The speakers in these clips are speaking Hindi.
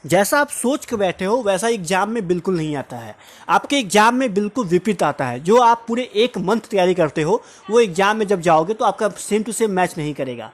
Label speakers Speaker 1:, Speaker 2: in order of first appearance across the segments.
Speaker 1: जैसा आप सोच के बैठे हो वैसा एग्जाम में बिल्कुल नहीं आता है। आपके एग्जाम में बिल्कुल विपरीत आता है। जो आप पूरे एक मंथ तैयारी करते हो वो एग्जाम में जब जाओगे तो आपका सेम टू सेम मैच नहीं करेगा।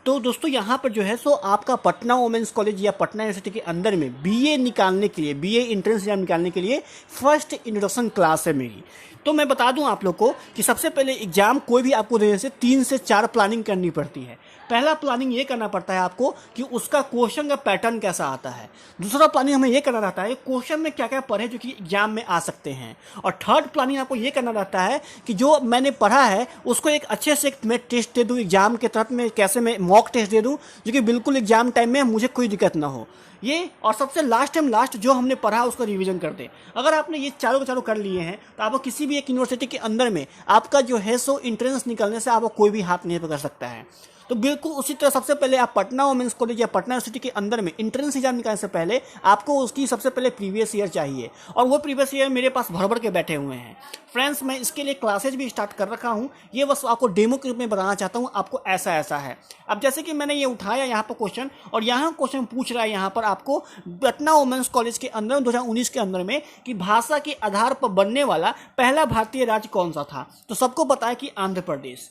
Speaker 1: तो दोस्तों यहाँ पर जो है सो आपका पटना वुमेंस कॉलेज या पटना यूनिवर्सिटी के अंदर में बीए निकालने के लिए, बीए एंट्रेंस एग्जाम निकालने के लिए फर्स्ट इंट्रोडक्शन क्लास है मेरी। तो मैं बता दूं आप लोग को कि सबसे पहले एग्जाम कोई भी आपको देने से 3 से 4 प्लानिंग करनी पड़ती है। पहला प्लानिंग ये करना पड़ता है आपको कि उसका क्वेश्चन का पैटर्न कैसा आता है। दूसरा प्लानिंग हमें ये करना रहता है क्वेश्चन में क्या क्या पढ़े जो कि एग्जाम में आ सकते हैं। और थर्ड प्लानिंग आपको ये करना रहता है कि जो मैंने पढ़ा है उसको एक अच्छे से मैं टेस्ट दे दूँ एग्जाम के तहत में, कैसे मैं मॉक टेस्ट दे दूँ जो कि बिल्कुल एग्जाम टाइम में मुझे कोई दिक्कत ना हो ये। और सबसे लास्ट जो हमने पढ़ा है उसका रिवीजन कर दे। अगर आपने ये चारों के चारों कर लिए हैं तो आपको किसी भी एक यूनिवर्सिटी के अंदर में आपका जो है सो एंट्रेंस निकलने से आपको कोई भी हाथ नहीं पकड़ सकता है। तो बिल्कुल उसी तरह सबसे पहले आप पटना वुमेंस कॉलेज या पटना यूनिवर्सिटी के अंदर में एंट्रेंस एग्जाम निकालने से पहले आपको उसकी सबसे पहले प्रीवियस ईयर चाहिए। और वो प्रीवियस ईयर मेरे पास भर भर के बैठे हुए हैं फ्रेंड्स। मैं इसके लिए क्लासेज भी स्टार्ट कर रखा हूँ। ये बस आपको डेमो के रूप में बताना चाहता हूँ आपको ऐसा ऐसा है। अब जैसे कि मैंने ये उठाया यहाँ पर क्वेश्चन, और यहाँ क्वेश्चन पूछ रहा है यहाँ पर आपको पटना वुमेंस कॉलेज के अंदर 2019 के अंदर में कि भाषा के आधार पर बनने वाला पहला भारतीय राज्य कौन सा था। तो सबको पता है कि आंध्र प्रदेश।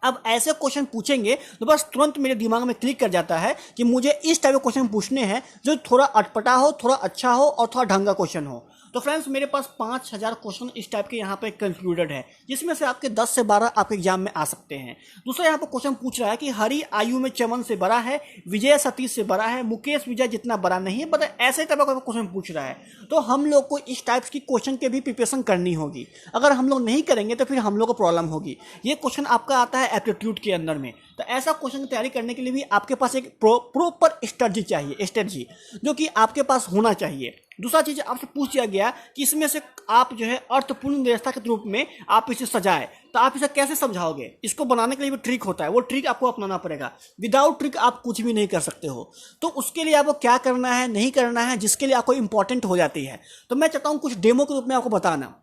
Speaker 1: अब ऐसे क्वेश्चन पूछेंगे तो बस तुरंत मेरे दिमाग में क्लिक कर जाता है कि मुझे इस टाइप के क्वेश्चन पूछने हैं जो थोड़ा अटपटा हो, थोड़ा अच्छा हो और थोड़ा ढंग का क्वेश्चन हो। तो फ्रेंड्स मेरे पास 5000 क्वेश्चन इस टाइप के यहाँ पे कंक्लूडेड है, जिसमें से आपके 10 से 12 आपके एग्जाम में आ सकते हैं। दूसरा यहाँ पर क्वेश्चन पूछ रहा है कि हरि आयु में चमन से बड़ा है, विजय सतीश से बड़ा है, मुकेश विजय जितना बड़ा नहीं है, बट ऐसे टाइप का क्वेश्चन पूछ रहा है। तो हम लोग को इस टाइप की क्वेश्चन के भी प्रिपरेशन करनी होगी। अगर हम लोग नहीं करेंगे तो फिर हम लोग को प्रॉब्लम होगी। ये क्वेश्चन आपका आता है एप्टीट्यूड के अंदर में। तो ऐसा क्वेश्चन की तैयारी करने के लिए भी आपके पास एक प्रॉपर स्ट्रेटजी चाहिए, स्ट्रेटजी जो कि आपके पास होना चाहिए। दूसरा चीज आपसे पूछ दिया गया कि इसमें से आप जो है अर्थपूर्ण व्यवस्था के रूप में आप इसे सजाए, तो आप इसे कैसे समझाओगे। इसको बनाने के लिए भी ट्रिक होता है, वो ट्रिक आपको अपनाना पड़ेगा। विदाउट ट्रिक आप कुछ भी नहीं कर सकते हो। तो उसके लिए आपको क्या करना है, नहीं करना है, जिसके लिए आपको इंपॉर्टेंट हो जाती है। तो मैं चाहता हूँ कुछ डेमो के रूप में आपको बताना।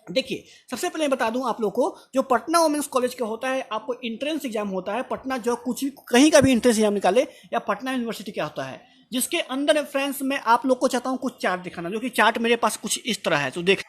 Speaker 1: देखिए सबसे पहले बता दूं आप लोग को, जो पटना वुमेंस कॉलेज का होता है आपको एंट्रेंस एग्जाम होता है। पटना जो कुछ भी कहीं का भी एंट्रेंस एग्जाम निकाले, या पटना यूनिवर्सिटी क्या होता है, जिसके अंदर फ्रेंड्स मैं आप लोग को चाहता हूं कुछ चार्ट दिखाना, जो कि चार्ट मेरे पास कुछ इस तरह है। तो देख,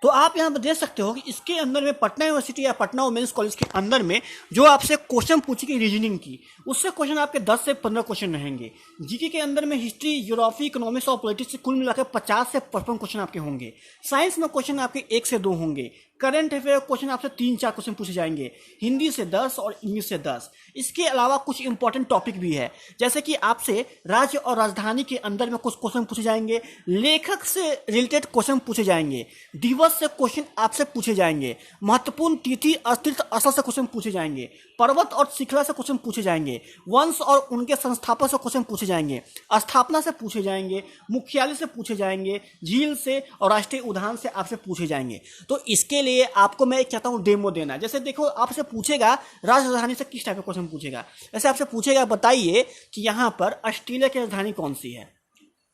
Speaker 1: तो आप यहाँ पर देख सकते हो कि इसके अंदर में पटना यूनिवर्सिटी या पटना वुमेंस कॉलेज के अंदर में जो आपसे क्वेश्चन पूछेगी रीजनिंग की, उससे क्वेश्चन आपके 10 से 15 क्वेश्चन रहेंगे। जीके के अंदर में हिस्ट्री, ज्योग्राफी, इकोनॉमिक्स और पॉलिटिक्स से कुल मिलाकर 50 से 55 क्वेश्चन आपके होंगे। साइंस में क्वेश्चन आपके 1 से 2 होंगे। करंट अफेयर क्वेश्चन आपसे 3-4 क्वेश्चन पूछे जाएंगे, हिंदी से 10 और इंग्लिश से 10। इसके अलावा कुछ इंपॉर्टेंट टॉपिक भी है, जैसे कि आपसे राज्य और राजधानी के अंदर में कुछ क्वेश्चन पूछे जाएंगे, लेखक से रिलेटेड क्वेश्चन पूछे जाएंगे, दिवस से क्वेश्चन आपसे पूछे जाएंगे, महत्वपूर्ण तिथि, अस्तित्व, असल से क्वेश्चन पूछे जाएंगे, पर्वत और शिखरा से क्वेश्चन पूछे जाएंगे, वंश और उनके संस्थापक से क्वेश्चन पूछे जाएंगे, स्थापना से पूछे जाएंगे, मुख्यालय से पूछे जाएंगे, झील से और राष्ट्रीय उद्यान से आपसे पूछे जाएंगे। तो इसके लिए आपको मैं एक चाहता हूं डेमो देना। जैसे देखो आपसे पूछेगा राजधानी से किस टाइप का क्वेश्चन पूछेगा। जैसे आपसे पूछेगा बताइए कि यहां पर ऑस्ट्रेलिया की राजधानी कौन सी है,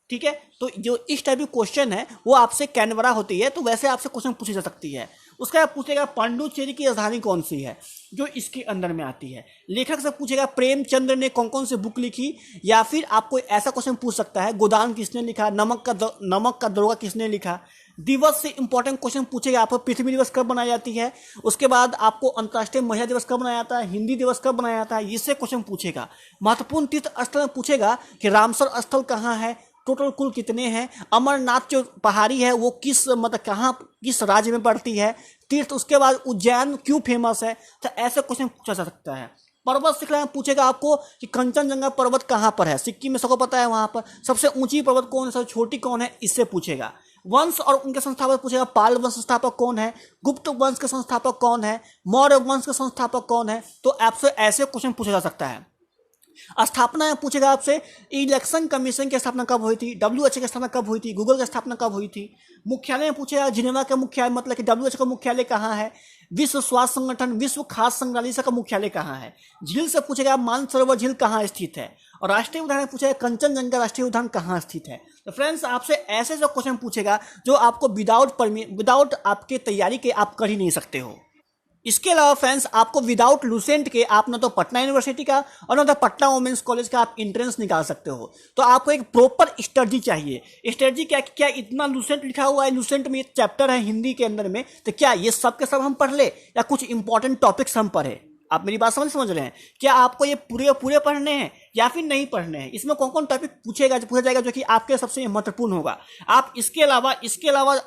Speaker 1: ठीक है। तो जो इस टाइप की क्वेश्चन है वो आपसे कैनबरा होती है, तो वैसे आपसे क्वेश्चन पूछी जा सकती है। उसका पूछेगा पांडुचेरी की राजधानी कौन सी है, जो इसके अंदर में आती है। लेखक से पूछेगा प्रेमचंद्र ने कौन कौन सी बुक लिखी, या फिर आपको ऐसा क्वेश्चन पूछ सकता है गोदान किसने लिखा, नमक का दरोगा किसने लिखा। दिवस से इंपॉर्टेंट क्वेश्चन पूछेगा आपको पृथ्वी दिवस कब मनाई जाती है, उसके बाद आपको अंतर्राष्ट्रीय महिला दिवस कब मनाया जाता है, हिंदी दिवस कब मनाया जाता है, इससे क्वेश्चन पूछेगा। महत्वपूर्ण तीर्थ स्थल पूछेगा कि रामसर स्थल कहाँ है, टोटल कुल कितने हैं, अमरनाथ जो पहाड़ी है वो किस मतलब कहाँ किस राज्य में पड़ती है, तीर्थ। उसके बाद उज्जैन क्यों फेमस है। तो ऐसे क्वेश्चन पूछा जा सकता है। पर्वत श्रृंखला में पूछेगा आपको कि कंचनजंगा पर्वत कहाँ पर है, सिक्किम में सबको पता है वहां पर। सबसे ऊंची पर्वत कौन है, सबसे छोटी कौन है, इससे पूछेगा। वंश और उनके संस्थापक पूछेगा, पाल वंश संस्थापक कौन है, गुप्त वंश के संस्थापक कौन है, मौर्य वंश के संस्थापक कौन है। तो आपसे ऐसे क्वेश्चन पूछा जा सकता है। स्थापना में पूछेगा आपसे इलेक्शन कमीशन की स्थापना कब हुई थी, WHO की स्थापना कब हुई थी, गूगल की स्थापना कब हुई थी। मुख्यालय में पूछेगा जिनेवा का मुख्यालय मतलब कि WHO का मुख्यालय कहाँ है। विश्व स्वास्थ्य संगठन, विश्व खाद्य संग्रहालय का मुख्यालय कहाँ है। झील से पूछेगा मानसरोवर झील कहाँ स्थित है। और राष्ट्रीय उद्यान पूछेगा कंचनजंगा राष्ट्रीय उद्यान कहाँ स्थित है। तो फ्रेंड्स आपसे ऐसे जो क्वेश्चन पूछेगा जो आपको विदाउट आपके तैयारी के आप कर ही नहीं सकते हो। इसके अलावा फ्रेंड्स आपको विदाउट लूसेंट के आप ना तो पटना यूनिवर्सिटी का और ना तो पटना वुमेन्स कॉलेज का आप एंट्रेंस निकाल सकते हो। तो आपको एक प्रॉपर स्ट्रेटजी चाहिए। स्ट्रेटजी क्या इतना लूसेंट लिखा हुआ है, लूसेंट में एक चैप्टर है हिंदी के अंदर में, तो क्या ये सब के सब हम पढ़ ले या कुछ इंपॉर्टेंट टॉपिक्स हम पढ़े? आप मेरी बात समझ रहे हैं? क्या आपको ये पूरे पढ़ने हैं या फिर नहीं पढ़ने हैं? इसमें कौन कौन टॉपिक पूछा जाएगा जो कि आपके सबसे महत्वपूर्ण होगा। आप इसके अलावा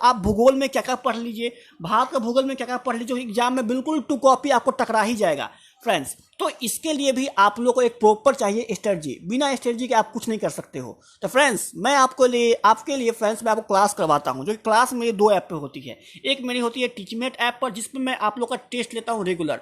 Speaker 1: आप भूगोल में क्या क्या पढ़ लीजिए, भारत का भूगोल में क्या क्या पढ़ लीजिए, एग्जाम में बिल्कुल टू कॉपी आपको टकरा ही जाएगा फ्रेंड्स। तो इसके लिए भी आप लोगों को एक प्रॉपर चाहिए स्ट्रेटजी। बिना स्ट्रेटजी के आप कुछ नहीं कर सकते हो। तो फ्रेंड्स मैं आपके लिए फ्रेंड्स मैं आपको क्लास करवाता हूं, जो क्लास मेरी 2 ऐप पे होती है। एक मेरी होती है टीचमेट ऐप पर, जिसमें मैं आप लोग का टेस्ट लेता हूं रेगुलर,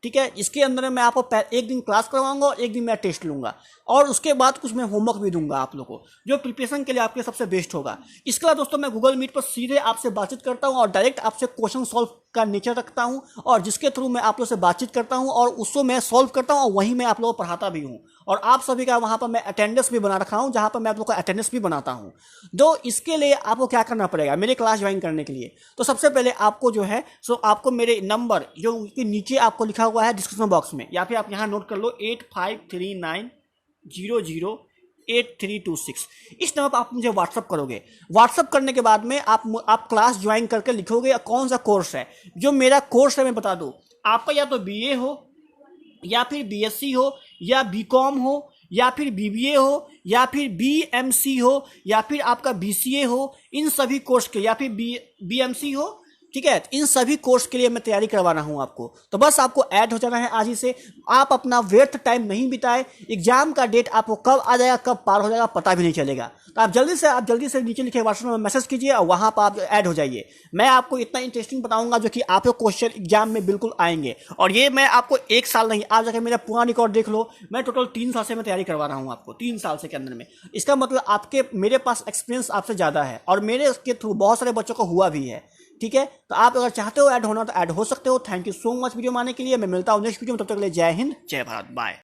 Speaker 1: ठीक है। इसके अंदर मैं आपको एक दिन क्लास करवाऊंगा और एक दिन मैं टेस्ट लूंगा, और उसके बाद कुछ मैं होमवर्क भी दूंगा आप लोगों को, जो प्रिपरेशन के लिए आपके सबसे बेस्ट होगा। इसके बाद दोस्तों मैं गूगल मीट पर सीधे आपसे बातचीत करता हूं और डायरेक्ट आपसे क्वेश्चन सॉल्व का नेचर रखता हूं, और जिसके थ्रू मैं आप लोग से बातचीत करता हूं और उसको मैं सॉल्व करता हूं और वहीं मैं आप लोगों को पढ़ाता भी हूं। और आप सभी का वहां पर मैं अटेंडेंस भी बना रखा हूं, जहां पर मैं आप लोग का अटेंडेंस भी बनाता हूं। तो इसके लिए आपको क्या करना पड़ेगा मेरे क्लास ज्वाइन करने के लिए? तो सबसे पहले आपको जो है आपको मेरे नंबर जो कि नीचे आपको लिखा हुआ है डिस्क्रिप्शन बॉक्स में, या फिर आप यहाँ नोट कर लो 8539008326, इस नंबर पर आप मुझे व्हाट्सअप करोगे। व्हाट्सअप करने के बाद में आप क्लास ज्वाइन करके लिखोगे कौन सा कोर्स है। जो मेरा कोर्स है मैं बता दूं, आपका या तो बीए हो या फिर बीएससी हो या बीकॉम हो या फिर बीबीए हो या फिर बीएमसी हो या फिर आपका बीसीए हो, इन सभी कोर्स के, या फिर बीएमसी हो, ठीक है, इन सभी कोर्स के लिए मैं तैयारी करवा रहा हूं आपको। तो बस आपको ऐड हो जाना है आज ही से। आप अपना व्यर्थ टाइम नहीं बिताए, एग्जाम का डेट आपको कब आ जाएगा कब पार हो जाएगा पता भी नहीं चलेगा। तो आप जल्दी से नीचे लिखे व्हाट्सएप में मैसेज कीजिए और वहां पर आप ऐड हो जाइए। मैं आपको इतना इंटरेस्टिंग बताऊंगा जो कि आपके क्वेश्चन एग्जाम में बिल्कुल आएंगे। और ये मैं आपको 1 साल नहीं, आज जाकर मेरा पूरा रिकॉर्ड देख लो, मैं टोटल 3 साल से मैं तैयारी करवा रहा हूँ आपको, 3 साल से के अंदर में। इसका मतलब आपके मेरे पास एक्सपीरियंस आपसे ज़्यादा है और मेरे के थ्रू बहुत सारे बच्चों को हुआ भी है, ठीक है। तो आप अगर चाहते हो ऐड होना तो ऐड हो सकते हो। Thank you so much video मानने के लिए। मैं मिलता हूँ नेक्स्ट वीडियो में, तब तक के लिए जय हिंद जय भारत, बाय।